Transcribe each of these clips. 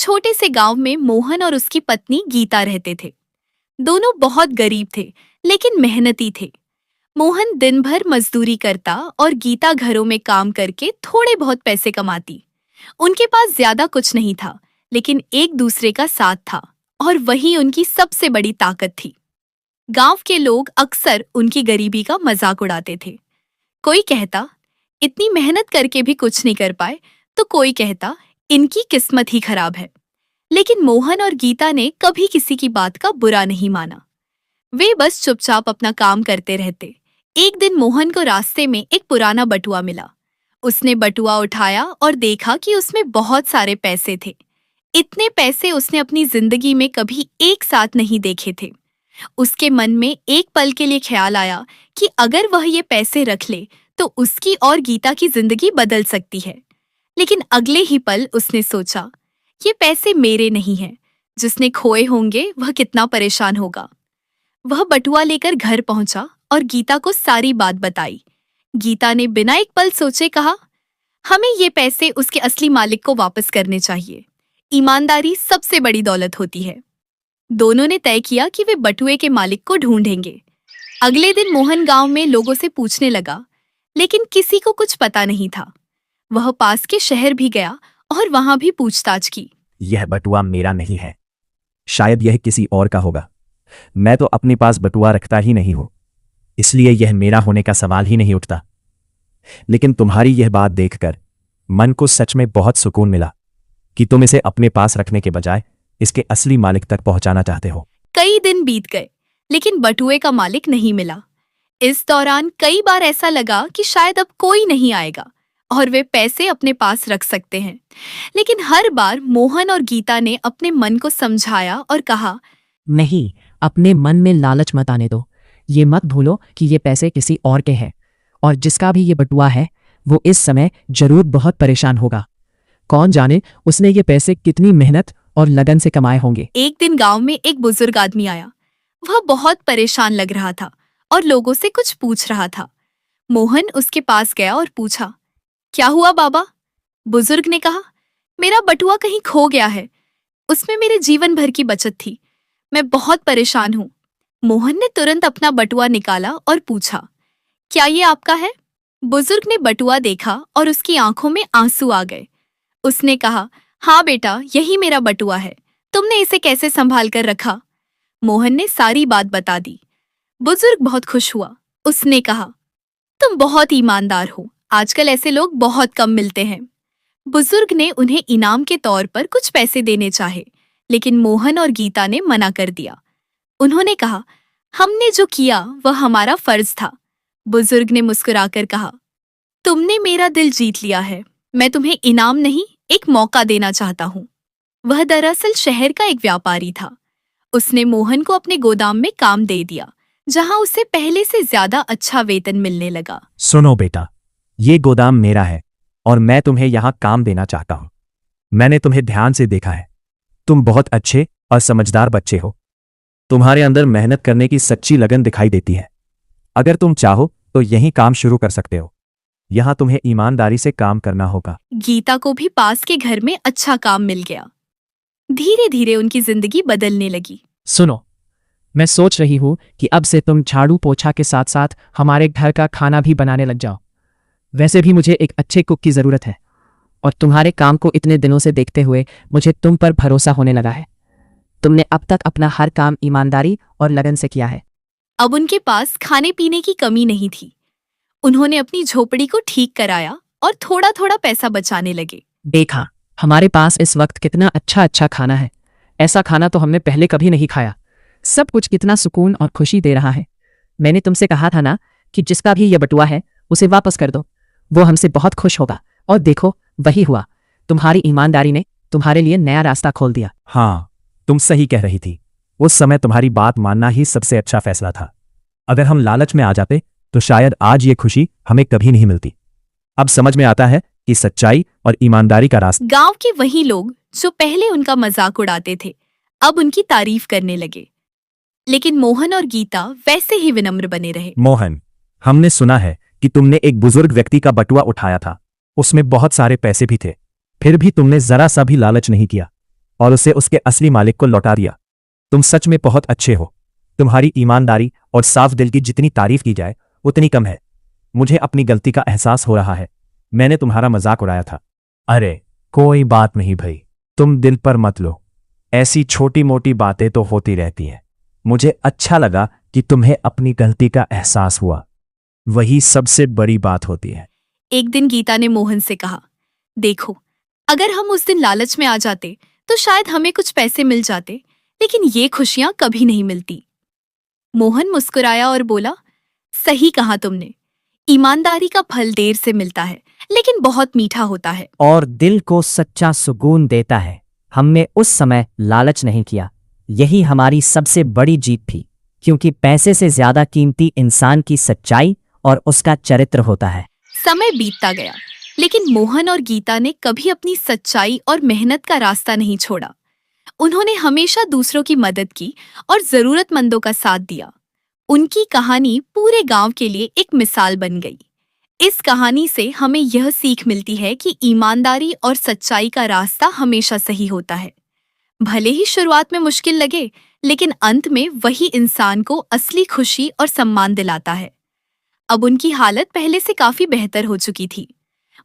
छोटे से गांव में मोहन और उसकी पत्नी गीता रहते थे। दोनों बहुत गरीब थे, लेकिन मेहनती थे। मोहन दिन भर मजदूरी करता और गीता घरों में काम करके थोड़े बहुत पैसे कमाती। उनके पास ज्यादा कुछ नहीं था, लेकिन एक दूसरे का साथ था और वही उनकी सबसे बड़ी ताकत थी। गांव के लोग अक्सर उनकी गरीबी का मजाक उड़ाते थे। कोई कहता, इतनी मेहनत करके भी कुछ नहीं कर पाए, तो कोई कहता, इनकी किस्मत ही खराब है। लेकिन मोहन और गीता ने कभी किसी की बात का बुरा नहीं माना। वे बस चुपचाप अपना काम करते रहते। एक दिन मोहन को रास्ते में एक पुराना बटुआ मिला। उसने बटुआ उठाया और देखा कि उसमें बहुत सारे पैसे थे। इतने पैसे उसने अपनी जिंदगी में कभी एक साथ नहीं देखे थे। उसके मन में एक पल के लिए ख्याल आया कि अगर वह ये पैसे रख ले तो उसकी और गीता की जिंदगी बदल सकती है। लेकिन अगले ही पल उसने सोचा, ये पैसे मेरे नहीं हैं। जिसने खोए होंगे वह कितना परेशान होगा। वह बटुआ लेकर घर पहुंचा और गीता को सारी बात बताई। गीता ने बिना एक पल सोचे कहा, हमें ये पैसे उसके असली मालिक को वापस करने चाहिए। ईमानदारी सबसे बड़ी दौलत होती है। दोनों ने तय किया कि वे बटुए के मालिक को ढूंढेंगे। अगले दिन मोहन गांव में लोगों से पूछने लगा, लेकिन किसी को कुछ पता नहीं था। वह पास के शहर भी गया और वहां भी पूछताछ की। यह बटुआ मेरा नहीं है, शायद यह किसी और का होगा। मैं तो अपने पास बटुआ रखता ही नहीं हूं, इसलिए यह मेरा होने का सवाल ही नहीं उठता। लेकिन तुम्हारी यह बात देखकर मन को सच में बहुत सुकून मिला कि तुम इसे अपने पास रखने के बजाय इसके असली मालिक तक पहुंचाना चाहते हो। कई दिन बीत गए, लेकिन बटुए का मालिक नहीं मिला। इस दौरान कई बार ऐसा लगा कि शायद अब कोई नहीं आएगा और वे पैसे अपने पास रख सकते हैं। लेकिन हर बार मोहन और गीता ने अपने मन को समझाया और कहा, नहीं, अपने मन में लालच मत आने दो। ये मत भूलो कि ये पैसे किसी और के हैं, और जिसका भी ये बटुआ है वो इस समय जरूर बहुत परेशान होगा। कौन जाने उसने ये पैसे कितनी मेहनत और लगन से कमाए होंगे। एक दिन गांव में एक बुजुर्ग आदमी आया। वह बहुत परेशान लग रहा था और लोगों से कुछ पूछ रहा था। मोहन उसके पास गया और पूछा, क्या हुआ बाबा? बुजुर्ग ने कहा, मेरा बटुआ कहीं खो गया है। उसमें मेरे जीवन भर की बचत थी। मैं बहुत परेशान हूँ। मोहन ने तुरंत अपना बटुआ निकाला और पूछा, क्या ये आपका है? बुजुर्ग ने बटुआ देखा और उसकी आंखों में आंसू आ गए। उसने कहा, हाँ बेटा, यही मेरा बटुआ है। तुमने इसे कैसे संभाल कर रखा? मोहन ने सारी बात बता दी। बुजुर्ग बहुत खुश हुआ। उसने कहा, तुम बहुत ईमानदार हो। आजकल ऐसे लोग बहुत कम मिलते हैं। बुजुर्ग ने उन्हें इनाम के तौर पर कुछ पैसे देने चाहे, लेकिन मोहन और गीता ने मना कर दिया। उन्होंने कहा, हमने जो किया वह हमारा फर्ज था। बुजुर्ग ने मुस्कुराकर कहा, तुमने मेरा दिल जीत लिया है। मैं तुम्हें इनाम नहीं, एक मौका देना चाहता हूँ। वह दरअसल शहर का एक व्यापारी था। उसने मोहन को अपने गोदाम में काम दे दिया, जहां उसे पहले से ज्यादा अच्छा वेतन मिलने लगा। सुनो बेटा, ये गोदाम मेरा है और मैं तुम्हें यहां काम देना चाहता हूं। मैंने तुम्हें ध्यान से देखा है। तुम बहुत अच्छे और समझदार बच्चे हो। तुम्हारे अंदर मेहनत करने की सच्ची लगन दिखाई देती है। अगर तुम चाहो तो यहीं काम शुरू कर सकते हो। यहां तुम्हें ईमानदारी से काम करना होगा। गीता को भी पास के घर में अच्छा काम मिल गया। धीरे धीरे उनकी जिंदगी बदलने लगी। सुनो, मैं सोच रही हूँ कि अब से तुम झाड़ू पोछा के साथ साथ हमारे घर का खाना भी बनाने लग जाओ। वैसे भी मुझे एक अच्छे कुक की ज़रूरत है, और तुम्हारे काम को इतने दिनों से देखते हुए मुझे तुम पर भरोसा होने लगा है। तुमने अब तक अपना हर काम ईमानदारी और लगन से किया है। अब उनके पास खाने पीने की कमी नहीं थी। उन्होंने अपनी झोपड़ी को ठीक कराया और थोड़ा थोड़ा पैसा बचाने लगे। देखा, हमारे पास इस वक्त कितना अच्छा अच्छा खाना है। ऐसा खाना तो हमने पहले कभी नहीं खाया। सब कुछ कितना सुकून और खुशी दे रहा है। मैंने तुमसे कहा था ना कि जिसका भी ये बटुआ है उसे वापस कर दो। वो हमसे बहुत खुश होगा। और देखो, वही हुआ। तुम्हारी ईमानदारी ने तुम्हारे लिए नया रास्ता खोल दिया। हाँ, तुम सही कह रही थी। उस समय तुम्हारी बात मानना ही सबसे अच्छा फैसला था। अगर हम लालच में आ जाते तो शायद आज ये खुशी हमें कभी नहीं मिलती। अब समझ में आता है कि सच्चाई और ईमानदारी का रास्ता। गांव के वही लोग जो पहले उनका मजाक उड़ाते थे, अब उनकी तारीफ करने लगे। लेकिन मोहन और गीता वैसे ही विनम्र बने रहे। मोहन, हमने सुना है कि तुमने एक बुजुर्ग व्यक्ति का बटुआ उठाया था। उसमें बहुत सारे पैसे भी थे, फिर भी तुमने जरा सा भी लालच नहीं किया। और उसे उसके असली मालिक को लौटा दिया। तुम सच में बहुत अच्छे हो। तुम्हारी ईमानदारी और साफ दिल की जितनी तारीफ की जाए उतनी कम है। मुझे अपनी गलती का एहसास हो रहा है। मैंने तुम्हारा मजाक उड़ाया था। अरे कोई बात नहीं भाई, तुम दिल पर मत लो। ऐसी छोटी मोटी बातें तो होती रहती हैं। मुझे अच्छा लगा कि तुम्हें अपनी गलती का एहसास हुआ, वही सबसे बड़ी बात होती है। एक दिन गीता ने मोहन से कहा, देखो, अगर हम उस दिन लालच में आ जाते तो शायद हमें कुछ पैसे मिल जाते, लेकिन ये खुशियां कभी नहीं मिलती। मोहन मुस्कुराया और बोला, सही कहा तुमने। ईमानदारी का फल देर से मिलता है, लेकिन बहुत मीठा होता है। और दिल को सच्चा सुकून देता है। हमने उस समय लालच नहीं किया, यही हमारी सबसे बड़ी जीत थी, क्योंकि पैसे से ज्यादा कीमती इंसान की सच्चाई और उसका चरित्र होता है। समय बीतता गया, लेकिन मोहन और गीता ने कभी अपनी सच्चाई और मेहनत का रास्ता नहीं छोड़ा। उन्होंने हमेशा दूसरों की मदद की और जरूरतमंदों का साथ दिया। उनकी कहानी पूरे गांव के लिए एक मिसाल बन गई। इस कहानी से हमें यह सीख मिलती है कि ईमानदारी और सच्चाई का रास्ता हमेशा सही होता है। भले ही शुरुआत में मुश्किल लगे, लेकिन अंत में वही इंसान को असली खुशी और सम्मान दिलाता है। अब उनकी हालत पहले से काफी बेहतर हो चुकी थी।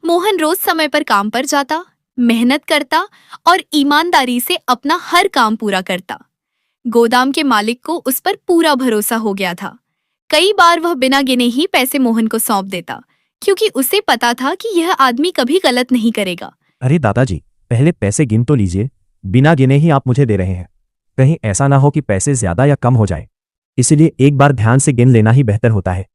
मोहन रोज समय पर काम पर जाता, मेहनत करता और ईमानदारी से अपना हर काम पूरा करता। गोदाम के मालिक को उस पर पूरा भरोसा हो गया था। कई बार वह बिना गिने ही पैसे मोहन को सौंप देता, क्योंकि उसे पता था कि यह आदमी कभी गलत नहीं करेगा। अरे दादाजी, पहले पैसे गिन तो लीजिए। बिना गिने ही आप मुझे दे रहे हैं। कहीं ऐसा ना हो कि पैसे ज्यादा या कम हो जाए, इसलिए एक बार ध्यान से गिन लेना ही बेहतर होता है।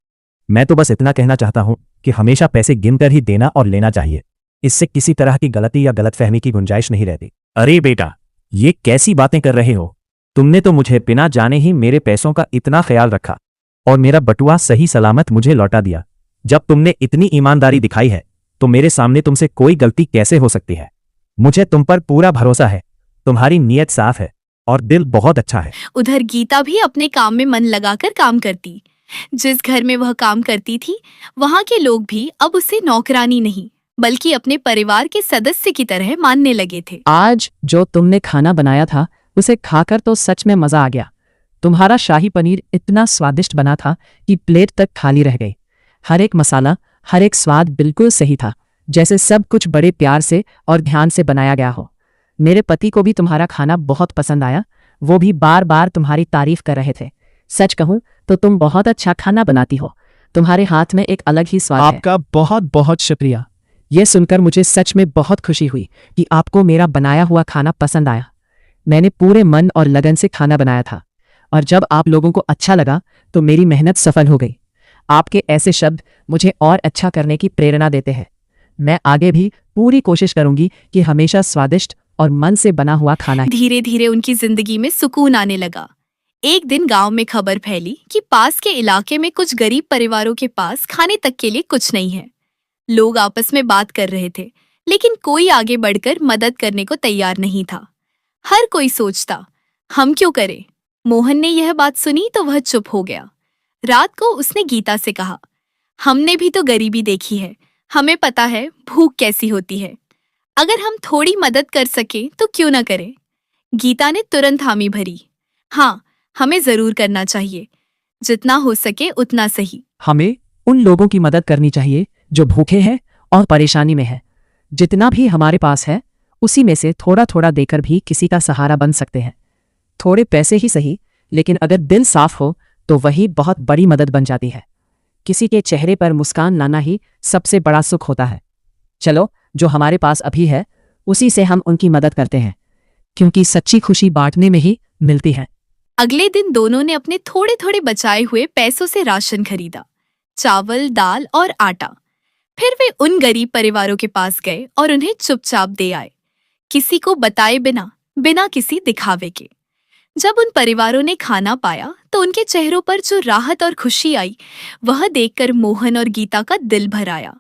मैं तो बस इतना कहना चाहता हूं कि हमेशा पैसे गिनकर ही देना और लेना चाहिए। इससे किसी तरह की गलती या गलतफहमी की गुंजाइश नहीं रहती। अरे बेटा, ये कैसी बातें कर रहे हो? तुमने तो मुझे बिना जाने ही मेरे पैसों का इतना ख्याल रखा और मेरा बटुआ सही सलामत मुझे लौटा दिया। जब तुमने इतनी ईमानदारी दिखाई है तो मेरे सामने तुमसे कोई गलती कैसे हो सकती है? मुझे तुम पर पूरा भरोसा है। तुम्हारी नीयत साफ है और दिल बहुत अच्छा है। उधर गीता भी अपने काम में मन लगाकर काम करती। जिस घर में वह काम करती थी, वहां के लोग भी अब उसे नौकरानी नहीं, बल्कि अपने परिवार के सदस्य की तरह मानने लगे थे। आज जो तुमने खाना बनाया था उसे खाकर तो सच में मजा आ गया। तुम्हारा शाही पनीर इतना स्वादिष्ट बना था कि प्लेट तक खाली रह गई। हर एक मसाला, हर एक स्वाद बिल्कुल सही था, जैसे सब कुछ बड़े प्यार से और ध्यान से बनाया गया हो। मेरे पति को भी तुम्हारा खाना बहुत पसंद आया। वो भी बार बार तुम्हारी तारीफ कर रहे थे। सच कहूं तो तुम बहुत अच्छा खाना बनाती हो। तुम्हारे हाथ में एक अलग ही स्वाद है। आपका बहुत बहुत शुक्रिया। ये सुनकर मुझे सच में बहुत खुशी हुई कि आपको मेरा बनाया हुआ खाना पसंद आया। मैंने पूरे मन और लगन से खाना बनाया था, और जब आप लोगों को अच्छा लगा तो मेरी मेहनत सफल हो गई। आपके ऐसे शब्द मुझे और अच्छा करने की प्रेरणा देते हैं। मैं आगे भी पूरी कोशिश करूंगी कि हमेशा स्वादिष्ट और मन से बना हुआ खाना। धीरे धीरे उनकी जिंदगी में सुकून आने लगा। एक दिन गांव में खबर फैली कि पास के इलाके में कुछ गरीब परिवारों के पास खाने तक के लिए कुछ नहीं है। लोग आपस में बात कर रहे थे, लेकिन कोई आगे बढ़कर मदद करने को तैयार नहीं था। हर कोई सोचता, हम क्यों करें? मोहन ने यह बात सुनी तो वह चुप हो गया। रात को उसने गीता से कहा, हमने भी तो गरीबी देखी है, हमें पता है भूख कैसी होती है। अगर हम थोड़ी मदद कर सके तो क्यों न करें? गीता ने तुरंत हामी भरी, हाँ, हमें जरूर करना चाहिए। जितना हो सके उतना सही। हमें उन लोगों की मदद करनी चाहिए जो भूखे हैं और परेशानी में हैं। जितना भी हमारे पास है उसी में से थोड़ा थोड़ा देकर भी किसी का सहारा बन सकते हैं। थोड़े पैसे ही सही, लेकिन अगर दिल साफ हो तो वही बहुत बड़ी मदद बन जाती है। किसी के चेहरे पर मुस्कान लाना ही सबसे बड़ा सुख होता है। चलो, जो हमारे पास अभी है उसी से हम उनकी मदद करते हैं, क्योंकि सच्ची खुशी बांटने में ही मिलती है। अगले दिन दोनों ने अपने थोड़े थोड़े बचाए हुए पैसों से राशन खरीदा, चावल, दाल और आटा। फिर वे उन गरीब परिवारों के पास गए और उन्हें चुपचाप दे आए, किसी को बताए बिना, बिना किसी दिखावे के। जब उन परिवारों ने खाना पाया तो उनके चेहरों पर जो राहत और खुशी आई, वह देखकर मोहन और गीता का दिल भर आया।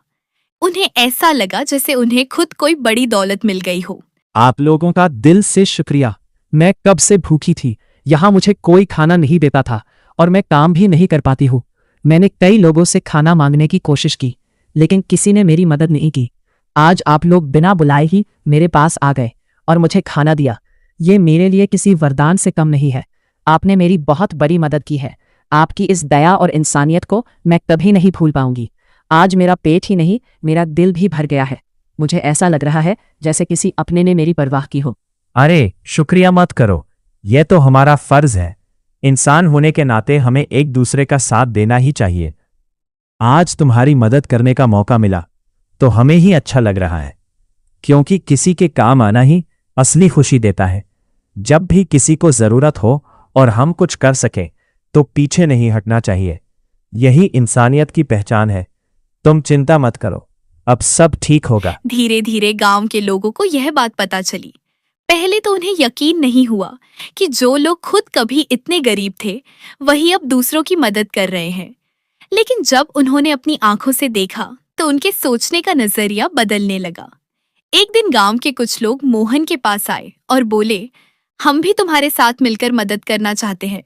उन्हें ऐसा लगा जैसे उन्हें खुद कोई बड़ी दौलत मिल गई हो। आप लोगों का दिल से शुक्रिया। मैं कब से भूखी थी, यहाँ मुझे कोई खाना नहीं देता था और मैं काम भी नहीं कर पाती हूँ। मैंने कई लोगों से खाना मांगने की कोशिश की, लेकिन किसी ने मेरी मदद नहीं की। आज आप लोग बिना बुलाए ही मेरे पास आ गए और मुझे खाना दिया। ये मेरे लिए किसी वरदान से कम नहीं है। आपने मेरी बहुत बड़ी मदद की है। आपकी इस दया और इंसानियत को मैं कभी नहीं भूल पाऊंगी। आज मेरा पेट ही नहीं, मेरा दिल भी भर गया है। मुझे ऐसा लग रहा है जैसे किसी अपने ने मेरी परवाह की हो। अरे शुक्रिया मत करो, यह तो हमारा फर्ज है। इंसान होने के नाते हमें एक दूसरे का साथ देना ही चाहिए। आज तुम्हारी मदद करने का मौका मिला तो हमें ही अच्छा लग रहा है, क्योंकि किसी के काम आना ही असली खुशी देता है। जब भी किसी को जरूरत हो और हम कुछ कर सकें तो पीछे नहीं हटना चाहिए। यही इंसानियत की पहचान है। तुम चिंता मत करो, अब सब ठीक होगा। धीरे धीरे गांव के लोगों को यह बात पता चली। पहले तो उन्हें यकीन नहीं हुआ कि जो लोग खुद कभी इतने गरीब थे वही अब दूसरों की मदद कर रहे हैं। लेकिन जब उन्होंने अपनी आंखों से देखा तो उनके सोचने का नजरिया बदलने लगा। एक दिन गांव के कुछ लोग मोहन के पास आए और बोले, हम भी तुम्हारे साथ मिलकर मदद करना चाहते हैं।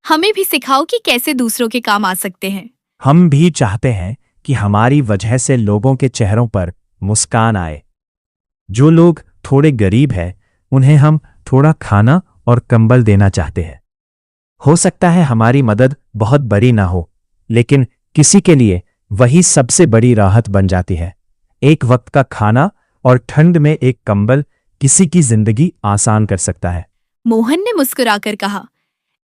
हमें भी सिखाओ कि कैसे दूसरों के काम आ सकते हैं। हम भी चाहते हैं कि हमारी वजह से लोगों के चेहरों पर मुस्कान आए। जो लोग थोड़े गरीब हैं उन्हें हम थोड़ा खाना और कंबल देना चाहते हैं। हो सकता है हमारी मदद बहुत बड़ी ना हो, लेकिन किसी के लिए वही सबसे बड़ी राहत बन जाती है। एक वक्त का खाना और ठंड में एक कंबल किसी की जिंदगी आसान कर सकता है। मोहन ने मुस्कुराकर कहा,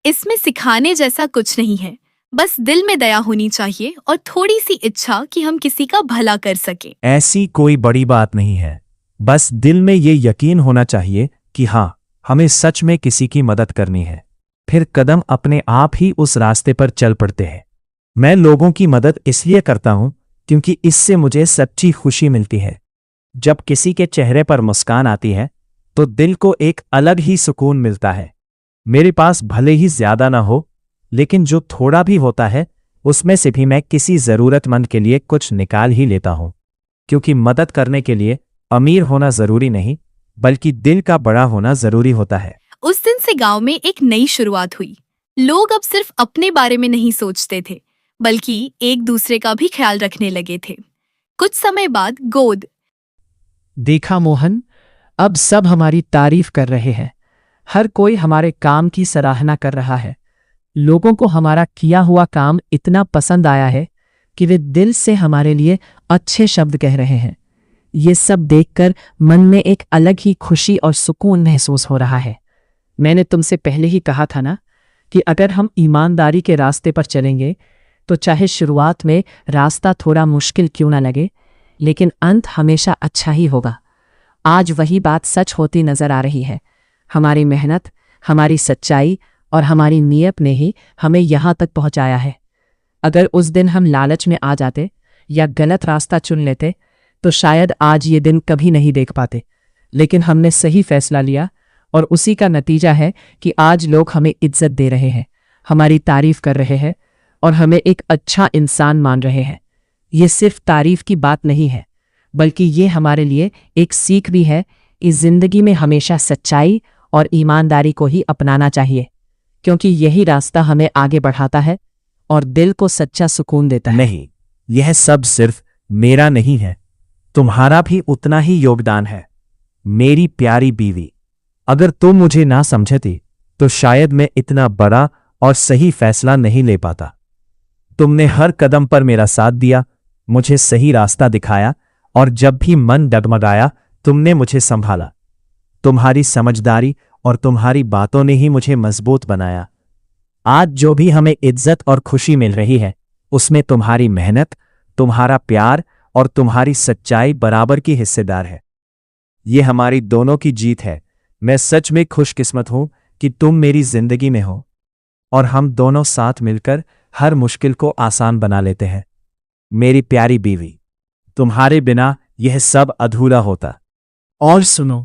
इसमें सिखाने जैसा कुछ नहीं है। बस दिल में दया होनी चाहिए और थोड़ी सी इच्छा कि हम किसी का भला कर सके। ऐसी कोई बड़ी बात नहीं है। बस दिल में ये यकीन होना चाहिए कि हाँ, हमें सच में किसी की मदद करनी है। फिर कदम अपने आप ही उस रास्ते पर चल पड़ते हैं। मैं लोगों की मदद इसलिए करता हूं क्योंकि इससे मुझे सच्ची खुशी मिलती है। जब किसी के चेहरे पर मुस्कान आती है तो दिल को एक अलग ही सुकून मिलता है। मेरे पास भले ही ज्यादा ना हो, लेकिन जो थोड़ा भी होता है उसमें से भी मैं किसी जरूरतमंद के लिए कुछ निकाल ही लेता हूं। क्योंकि मदद करने के लिए अमीर होना जरूरी नहीं, बल्कि दिल का बड़ा होना जरूरी होता है। उस दिन से गांव में एक नई शुरुआत हुई। लोग अब सिर्फ अपने बारे में नहीं सोचते थे, बल्कि एक दूसरे का भी ख्याल रखने लगे थे। कुछ समय बाद गोद देखा मोहन, अब सब हमारी तारीफ कर रहे हैं। हर कोई हमारे काम की सराहना कर रहा है। लोगों को हमारा किया हुआ काम इतना पसंद आया है कि वे दिल से हमारे लिए अच्छे शब्द कह रहे हैं। ये सब देखकर मन में एक अलग ही खुशी और सुकून महसूस हो रहा है। मैंने तुमसे पहले ही कहा था ना कि अगर हम ईमानदारी के रास्ते पर चलेंगे तो चाहे शुरुआत में रास्ता थोड़ा मुश्किल क्यों ना लगे, लेकिन अंत हमेशा अच्छा ही होगा। आज वही बात सच होती नजर आ रही है। हमारी मेहनत, हमारी सच्चाई और हमारी नीयत ने ही हमें यहाँ तक पहुँचाया है। अगर उस दिन हम लालच में आ जाते या गलत रास्ता चुन लेते तो शायद आज ये दिन कभी नहीं देख पाते। लेकिन हमने सही फैसला लिया और उसी का नतीजा है कि आज लोग हमें इज्जत दे रहे हैं, हमारी तारीफ कर रहे हैं और हमें एक अच्छा इंसान मान रहे हैं। ये सिर्फ तारीफ की बात नहीं है, बल्कि ये हमारे लिए एक सीख भी है। इस जिंदगी में हमेशा सच्चाई और ईमानदारी को ही अपनाना चाहिए, क्योंकि यही रास्ता हमें आगे बढ़ाता है और दिल को सच्चा सुकून देता है। नहीं, यह सब सिर्फ मेरा नहीं है, तुम्हारा भी उतना ही योगदान है। मेरी प्यारी बीवी, अगर तुम मुझे ना समझती तो शायद मैं इतना बड़ा और सही फैसला नहीं ले पाता। तुमने हर कदम पर मेरा साथ दिया, मुझे सही रास्ता दिखाया और जब भी मन डगमगाया तुमने मुझे संभाला। तुम्हारी समझदारी और तुम्हारी बातों ने ही मुझे मजबूत बनाया। आज जो भी हमें इज्जत और खुशी मिल रही है उसमें तुम्हारी मेहनत, तुम्हारा प्यार और तुम्हारी सच्चाई बराबर की हिस्सेदार है। ये हमारी दोनों की जीत है। मैं सच में खुशकिस्मत हूं कि तुम मेरी जिंदगी में हो और हम दोनों साथ मिलकर हर मुश्किल को आसान बना लेते हैं। मेरी प्यारी बीवी, तुम्हारे बिना यह सब अधूरा होता। और सुनो,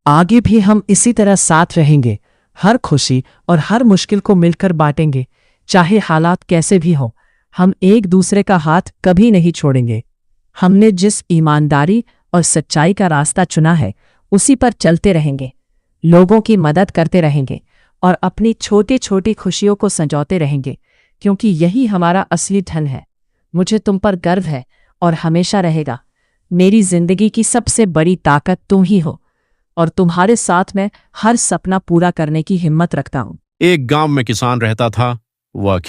आगे भी हम इसी तरह साथ रहेंगे। हर खुशी और हर मुश्किल को मिलकर बांटेंगे। चाहे हालात कैसे भी हो, हम एक दूसरे का हाथ कभी नहीं छोड़ेंगे। हमने जिस ईमानदारी और सच्चाई का रास्ता चुना है उसी पर चलते रहेंगे, लोगों की मदद करते रहेंगे और अपनी छोटी छोटी खुशियों को संजोते रहेंगे, क्योंकि यही हमारा असली धन है। मुझे तुम पर गर्व है और हमेशा रहेगा। मेरी जिंदगी की सबसे बड़ी ताकत तुम ही हो और तुम्हारे साथ मैं हर सपना पूरा करने की हिम्मत रखता हूँ। एक गांव में किसान रहता था। वह